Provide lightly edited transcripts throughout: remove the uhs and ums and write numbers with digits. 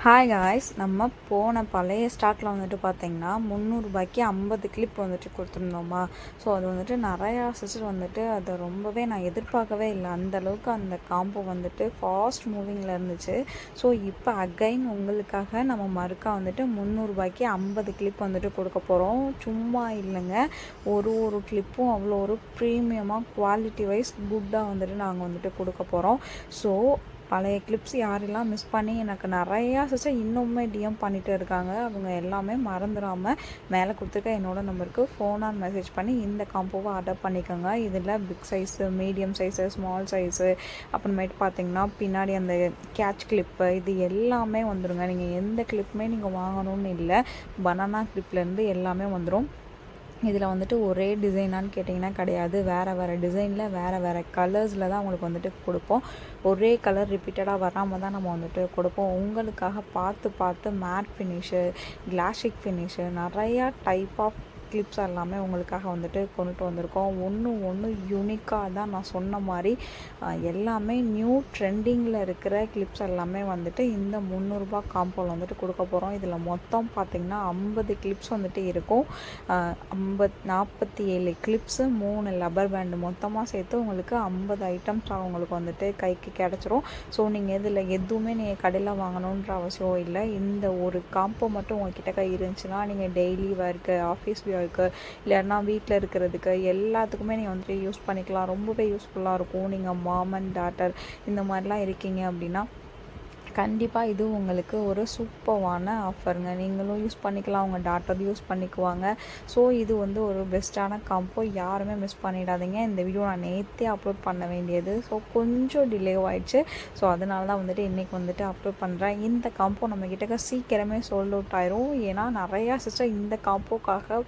Hi guys, நம்ம போன பழைய ஸ்டாக்கில் வந்துட்டு பார்த்தீங்கன்னா 300 ரூபாய்க்கு 50 கிளிப் வந்துட்டு கொடுத்துருந்தோமா. ஸோ அது வந்துட்டு நிறையா சிஸ்டர் வந்துட்டு அதை ரொம்பவே நான் எதிர்பார்க்கவே இல்லை. அந்தளவுக்கு அந்த காம்போ வந்துட்டு ஃபாஸ்ட் மூவிங்கில் இருந்துச்சு. ஸோ இப்போ அகைன் உங்களுக்காக நம்ம மறுக்கா வந்துட்டு 300 ரூபாய்க்கு 50 கிளிப் வந்துட்டு கொடுக்க போகிறோம். சும்மா இல்லைங்க, ஒரு கிளிப்பும் அவ்வளோ ஒரு ப்ரீமியமாக குவாலிட்டி வைஸ் குட்டாக வந்துட்டு நாங்கள் வந்துட்டு கொடுக்க போகிறோம். ஸோ பழைய கிளிப்ஸ் யாரெல்லாம் மிஸ் பண்ணி எனக்கு நிறையா சிஸ்டர் இன்னுமே டிஎம் பண்ணிகிட்டு இருக்காங்க. அவங்க எல்லாமே மறந்துடாமல் மேலே கொடுத்துருக்க என்னோட நம்பருக்கு ஃபோன் ஆன் மெசேஜ் பண்ணி இந்த காம்போவை ஆர்டர் பண்ணிக்கோங்க. இதில் big size, medium size, small size, அப்புறமேட்டு பார்த்தீங்கன்னா பின்னாடி அந்த கேட்ச் கிளிப்பு, இது எல்லாமே வந்துடுங்க. நீங்கள் எந்த கிளிப்புமே நீங்கள் வாங்கணும்னு இல்லை, பனானா கிளிப்லேருந்து எல்லாமே வந்துடும். இதில் வந்துட்டு ஒரே டிசைனான்னு கேட்டிங்கன்னா கிடையாது. வேறு டிசைனில் வேறு கலர்ஸில் தான் உங்களுக்கு வந்துட்டு கொடுப்போம். ஒரே கலர் ரிப்பீட்டடாக வராமல் தான் நம்ம வந்துட்டு கொடுப்போம். உங்களுக்காக பார்த்து மேட் ஃபினிஷு, கிளாஷிக் ஃபினிஷு, நிறையா டைப் ஆஃப் கிளிப்ஸ் எல்லாமே உங்களுக்காக வந்துட்டு கொண்டுட்டு வந்திருக்கோம். ஒன்று யூனிக்காக தான் நான் சொன்ன மாதிரி எல்லாமே நியூ ட்ரெண்டிங்கில் இருக்கிற கிளிப்ஸ் எல்லாமே வந்துட்டு இந்த 300 ரூபா காம்போவில் வந்துட்டு கொடுக்க போகிறோம். இதில் மொத்தம் பார்த்திங்கன்னா 50 கிளிப்ஸ் வந்துட்டு இருக்கும். 47 கிளிப்ஸு, 3 லப்பர் பேண்டு மொத்தமாக சேர்த்து உங்களுக்கு 50 ஐட்டம்ஸ் உங்களுக்கு வந்துட்டு கைக்கு கிடச்சிரும். ஸோ நீங்கள் இதில் எதுவுமே நீங்கள் கடையில் வாங்கணுன்ற அவசியம் இல்லை. இந்த ஒரு காம்போ மட்டும் உங்கள்கிட்ட கை இருந்துச்சுன்னா நீங்கள் டெய்லி வேர்க்கு, ஆஃபீஸ் வியர்க்கு, இல்லைன்னா வீட்டில் இருக்கிறதுக்கு எல்லாத்துக்குமே நீங்கள் வந்துட்டு யூஸ் பண்ணிக்கலாம். ரொம்பவே யூஸ்ஃபுல்லாக இருக்கும். நீங்கள் மாம் அண்ட் டாட்டர் இந்த மாதிரிலாம் இருக்கீங்க அப்படின்னா கண்டிப்பாக இது உங்களுக்கு ஒரு சூப்பரான ஆஃபருங்க. நீங்களும் யூஸ் பண்ணிக்கலாம், உங்கள் டாட்டர் யூஸ் பண்ணிக்குவாங்க. ஸோ இது வந்து ஒரு பெஸ்ட்டான காம்போ, யாருமே மிஸ் பண்ணிடாதீங்க. இந்த வீடியோ நான் நேற்றே அப்லோட் பண்ண வேண்டியது, ஸோ கொஞ்சம் டிலே ஆகிடுச்சு. ஸோ அதனால தான் வந்துட்டு இன்றைக்கி வந்துட்டு அப்லோட் பண்ணுறேன். இந்த காம்போ நம்மக்கிட்ட சீக்கிரமே சோல்ட் அவுட் ஆயிரும். ஏன்னா நிறையா சிஸ்டர் இந்த காம்போக்காக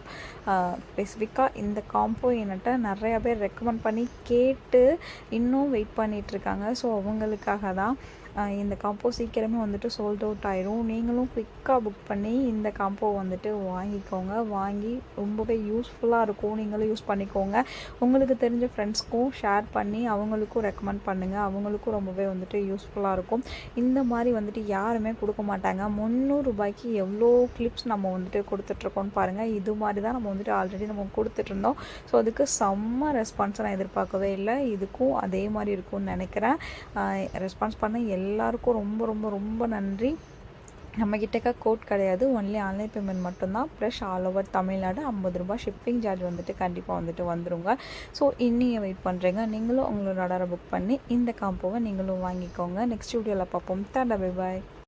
ஸ்பெசிஃபிக்காக இந்த காம்போ என்கிட்ட நிறையா பேர் ரெக்கமெண்ட் பண்ணி கேட்டு இன்னும் வெயிட் பண்ணிகிட்ருக்காங்க. ஸோ அவங்களுக்காக தான் இந்த காம்போ சீக்கிரமே வந்துட்டு சோல்ட் அவுட் ஆயிரும். நீங்களும் குயிக்காக புக் பண்ணி இந்த காம்போ வந்துட்டு வாங்கிக்கோங்க. வாங்கி ரொம்பவே யூஸ்ஃபுல்லாக இருக்கும். நீங்களும் யூஸ் பண்ணிக்கோங்க. உங்களுக்கு தெரிஞ்ச ஃப்ரெண்ட்ஸ்க்கும் ஷேர் பண்ணி அவங்களுக்கும் ரெக்கமெண்ட் பண்ணுங்கள். அவங்களுக்கும் ரொம்பவே வந்துட்டு யூஸ்ஃபுல்லாக இருக்கும். இந்த மாதிரி வந்துட்டு யாருமே கொடுக்க மாட்டாங்க. 300 ரூபாய்க்கு எவ்வளோ கிளிப்ஸ் நம்ம வந்துட்டு கொடுத்துட்ருக்கோன்னு பாருங்கள். இது மாதிரி தான் நம்ம வந்துட்டு ஆல்ரெடி நம்ம கொடுத்துட்ருந்தோம். ஸோ அதுக்கு செம்ம ரெஸ்பான்ஸை நான் எதிர்பார்க்கவே இல்லை. இதுக்கும் அதே மாதிரி இருக்கும்னு நினைக்கிறேன். ரெஸ்பான்ஸ் பண்ண எல்லாருக்கும் ரொம்ப ரொம்ப ரொம்ப நன்றி. நம்மக்கிட்ட கோட் கிடையாது, ஒன்லி ஆன்லைன் பேமெண்ட் மட்டும்தான். ப்ளஸ் ஆல் ஓவர் தமிழ்நாடு 50 ரூபாய் ஷிப்பிங் சார்ஜ் வந்துட்டு கண்டிப்பாக வந்துட்டு வந்துடுங்க. ஸோ இன்னும் வெயிட் பண்ணுறீங்க, நீங்களும் உங்களோட ஆர்டரை புக் பண்ணி இந்த காம்போவை நீங்களும் வாங்கிக்கோங்க. நெக்ஸ்ட் வீடியோவில் பார்ப்போம். Tata, bye bye.